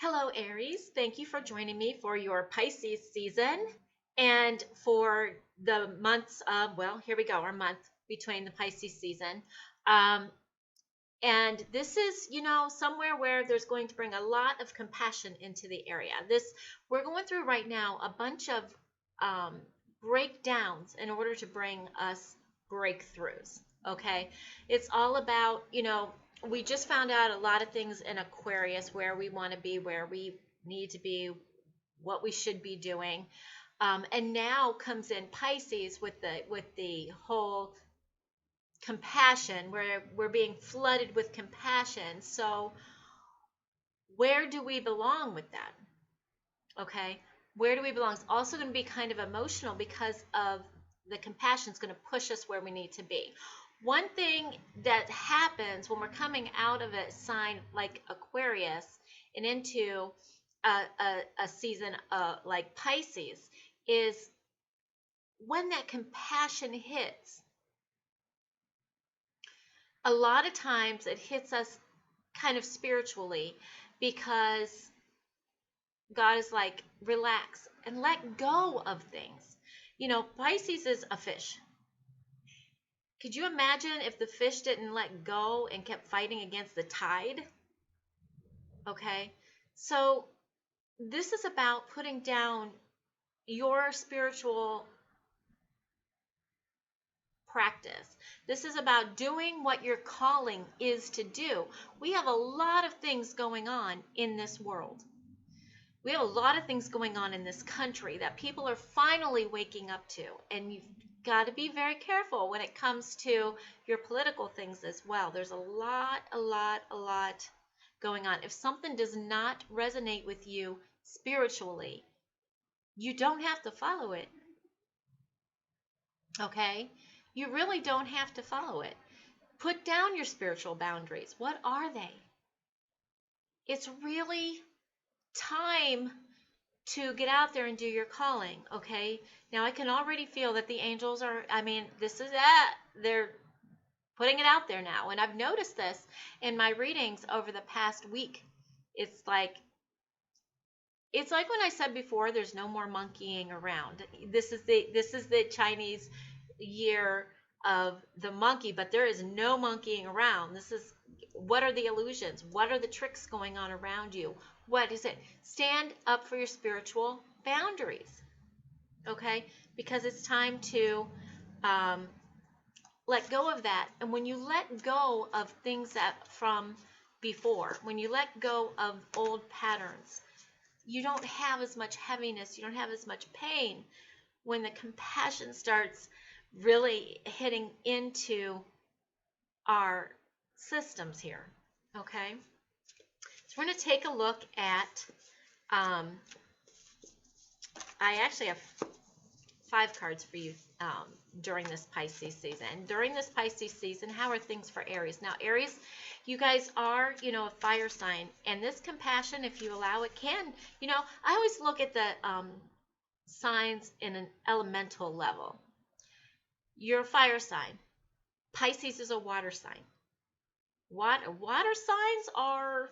Hello, Aries. Thank you for joining me for your Pisces season and for the months of, well, here we go, our month between the Pisces season. Um, and this is, somewhere where there's going to bring a lot of compassion into the area. We're going through right now a bunch of um, breakdowns in order to bring us breakthroughs. Okay. It's all about, we just found out a lot of things in Aquarius, where we want to be, where we need to be, what we should be doing. And now comes in Pisces with the whole compassion, where we're being flooded with compassion. So where do we belong with that? Okay. Where do we belong? It's also going to be kind of emotional because of the compassion is going to push us where we need to be. One thing that happens when we're coming out of a sign like Aquarius and into a season like Pisces is when that compassion hits, a lot of times it hits us kind of spiritually, because God is like, relax and let go of things. Pisces is a fish. Could you imagine if the fish didn't let go and kept fighting against the tide? Okay. So this is about putting down your spiritual practice. This is about doing what your calling is to do. We have a lot of things going on in this world. We have a lot of things going on in this country that people are finally waking up to. And you've got to be very careful when it comes to your political things as well. There's a lot going on. If something does not resonate with you spiritually, you don't have to follow it. Okay? You really don't have to follow it. Put down your spiritual boundaries. What are they? It's really time to get out there and do your calling. Okay. Now I can already feel that the angels are, this is it. They're putting it out there now. And I've noticed this in my readings over the past week. It's like when I said before, there's no more monkeying around. This is the Chinese year of the monkey, but there is no monkeying around. What are the illusions? What are the tricks going on around you? What is it? Stand up for your spiritual boundaries, okay? Because it's time to let go of that. And when you let go of things that from before, when you let go of old patterns, you don't have as much heaviness. You don't have as much pain when the compassion starts really hitting into our systems here, okay? So we're going to take a look at, I actually have 5 cards for you during this Pisces season. During this Pisces season, how are things for Aries? Now, Aries, you guys are, a fire sign. And this compassion, if you allow it, can, I always look at the signs in an elemental level. You're a fire sign. Pisces is a water sign. Water signs are,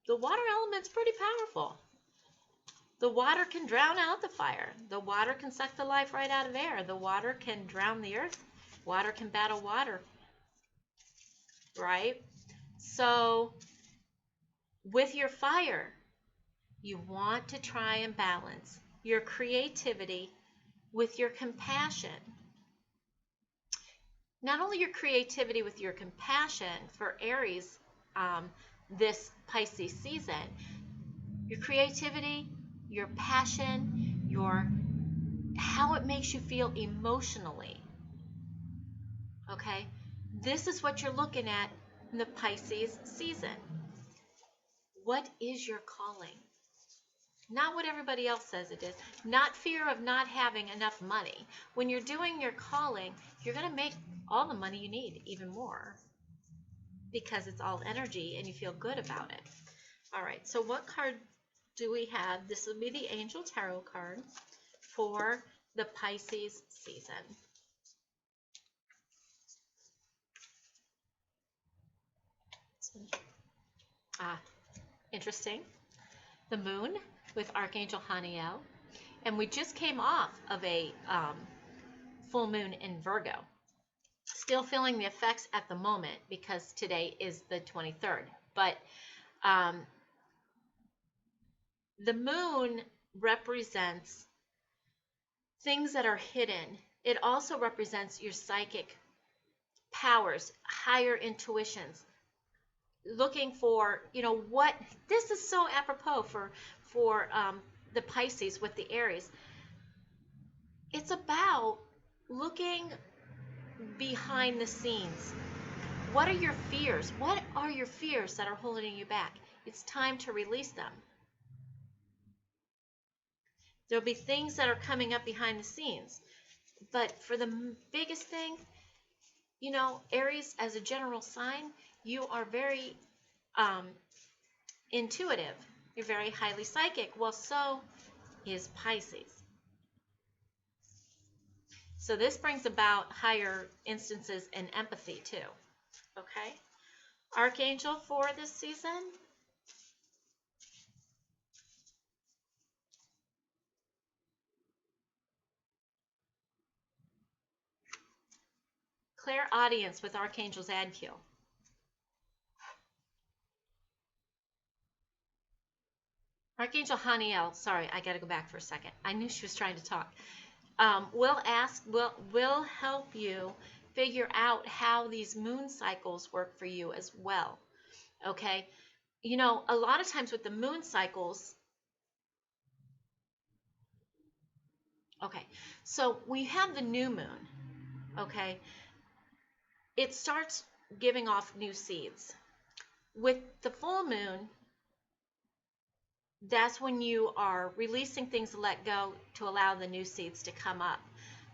the water element's pretty powerful. The water can drown out the fire. The water can suck the life right out of air. The water can drown the earth. Water can battle water. Right? So with your fire, you want to try and balance your creativity with your compassion. Not only your creativity with your compassion for Aries this Pisces season, your creativity, your passion, how it makes you feel emotionally. Okay? This is what you're looking at in the Pisces season. What is your calling? Not what everybody else says it is. Not fear of not having enough money. When you're doing your calling, you're going to make all the money you need, even more, because it's all energy and you feel good about it. All right, so what card do we have? This will be the Angel Tarot card for the Pisces season. Interesting. the moon with Archangel Haniel, and we just came off of a full moon in Virgo. Still feeling the effects at the moment because today is the 23rd. But the moon represents things that are hidden. It also represents your psychic powers, higher intuitions, looking for, what this is so apropos for the Pisces with the Aries. It's about looking behind the scenes. What are your fears? What are your fears that are holding you back? It's time to release them. There'll be things that are coming up behind the scenes. But for the biggest thing, Aries as a general sign, you are very intuitive. You're very highly psychic. Well, so is Pisces. So this brings about higher instances in empathy too. Okay? Archangel for this season. Clairaudience with Archangel Zadkiel. Archangel Haniel, sorry, I got to go back for a second. I knew she was trying to talk. Will help you figure out how these moon cycles work for you as well. Okay? A lot of times with the moon cycles, okay, so we have the new moon, okay? It starts giving off new seeds. With the full moon, that's when you are releasing things to let go to allow the new seeds to come up.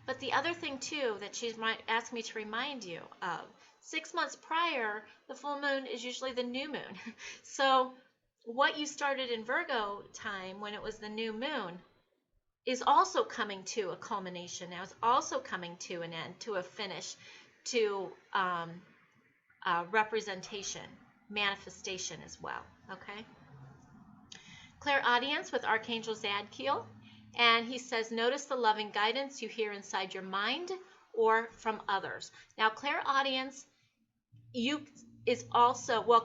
But the other thing too that she might ask me to remind you of, 6 months prior, the full moon is usually the new moon. So what you started in Virgo time when it was the new moon is also coming to a culmination now. It's also coming to an end, to a finish, to representation, manifestation as well. Okay? Clairaudience with Archangel Zadkiel, and he says, notice the loving guidance you hear inside your mind or from others. Now, clairaudience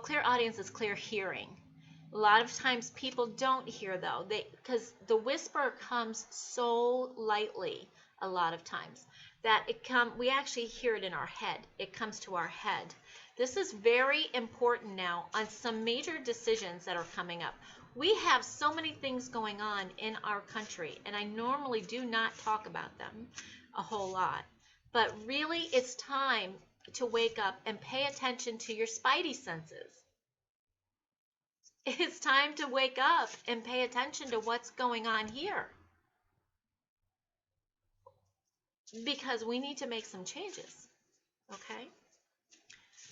clairaudience is clear hearing. A lot of times people don't hear though, because the whisper comes so lightly a lot of times that we actually hear it in our head. It comes to our head. This is very important now on some major decisions that are coming up. We have so many things going on in our country, and I normally do not talk about them a whole lot. But really, it's time to wake up and pay attention to your spidey senses. It's time to wake up and pay attention to what's going on here. Because we need to make some changes. Okay?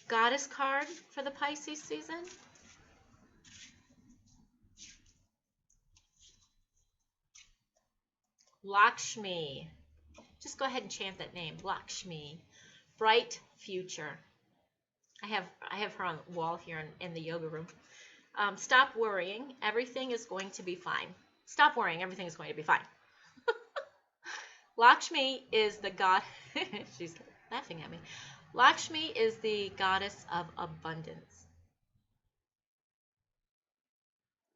Goddess card for the Pisces season. Lakshmi. Just go ahead and chant that name, Lakshmi. Bright future. I have her on the wall here in the yoga room. Stop worrying. Everything is going to be fine. Stop worrying. Everything is going to be fine. Lakshmi is the god. She's laughing at me. Lakshmi is the goddess of abundance.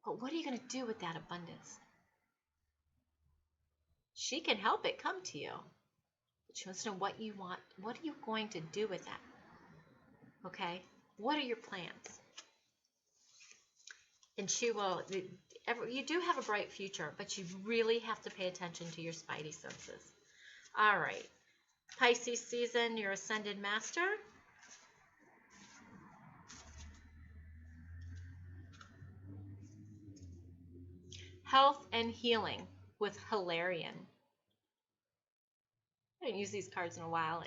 But what are you going to do with that abundance? She can help it come to you. But she wants to know what you want. What are you going to do with that? Okay? What are your plans? And she will, you do have a bright future, but you really have to pay attention to your spidey senses. All right. Pisces season, your ascended master. Health and healing with Hilarion. I haven't used these cards in a while,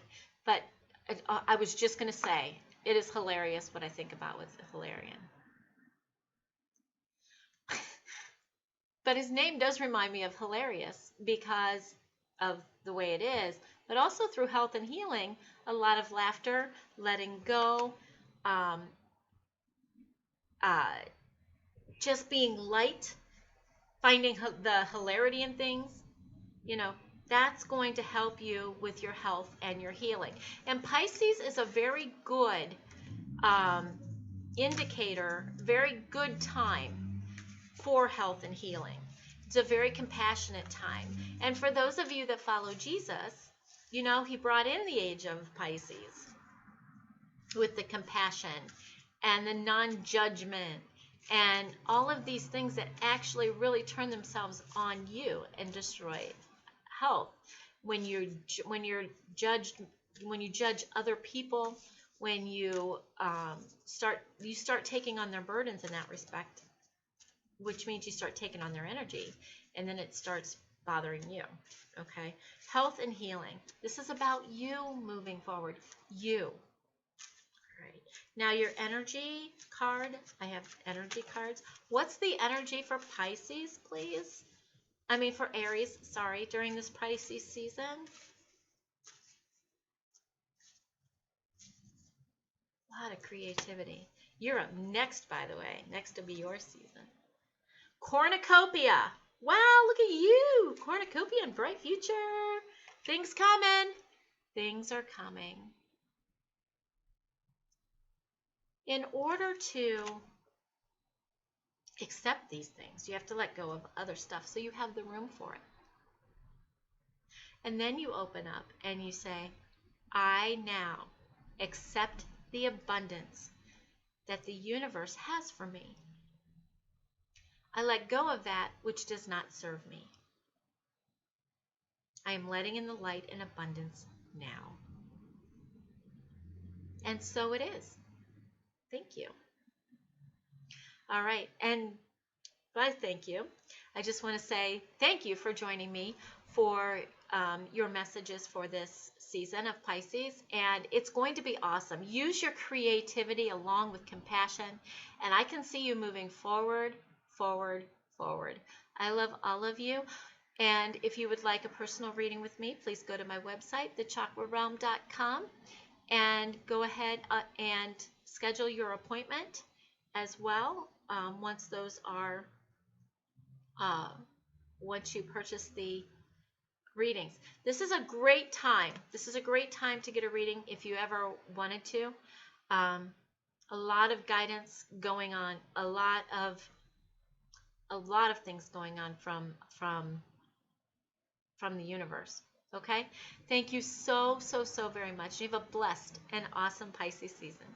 but I was just going to say, it is hilarious what I think about with Hilarion. But his name does remind me of hilarious because of the way it is, but also through health and healing, a lot of laughter, letting go, just being light finding the hilarity in things, you know, that's going to help you with your health and your healing. And Pisces is a very good um, indicator, very good time for health and healing. It's a very compassionate time. And for those of you that follow Jesus, you know, he brought in the age of Pisces with the compassion and the non-judgment and all of these things that actually really turn themselves on you and destroy health. When you're judged, when you judge other people, when you start taking on their burdens in that respect, which means you start taking on their energy, and then it starts bothering you. Okay, health and healing. This is about you moving forward. You. All right. Now your energy card. I have energy cards. What's the energy for Pisces, please? I mean for Aries, sorry, during this Pisces season. A lot of creativity. You're up next, by the way. Next will be your season. Cornucopia. Wow, look at you. Cornucopia and bright future. Things coming. Things are coming. In order to accept these things, you have to let go of other stuff so you have the room for it. And then you open up and you say, I now accept the abundance that the universe has for me. I let go of that which does not serve me. I am letting in the light and abundance now. And so it is. Thank you. All right. And by thank you, I just want to say thank you for joining me for your messages for this season of Pisces. And it's going to be awesome. Use your creativity along with compassion. And I can see you moving forward, forward, forward. I love all of you. And if you would like a personal reading with me, please go to my website, thechakrarealm.com, and go ahead and schedule your appointment as well. Once those are, once you purchase the readings. This is a great time. This is a great time to get a reading if you ever wanted to. A lot of guidance going on, a lot of things going on from the universe. Okay? Thank you so very much. You have a blessed and awesome Pisces season.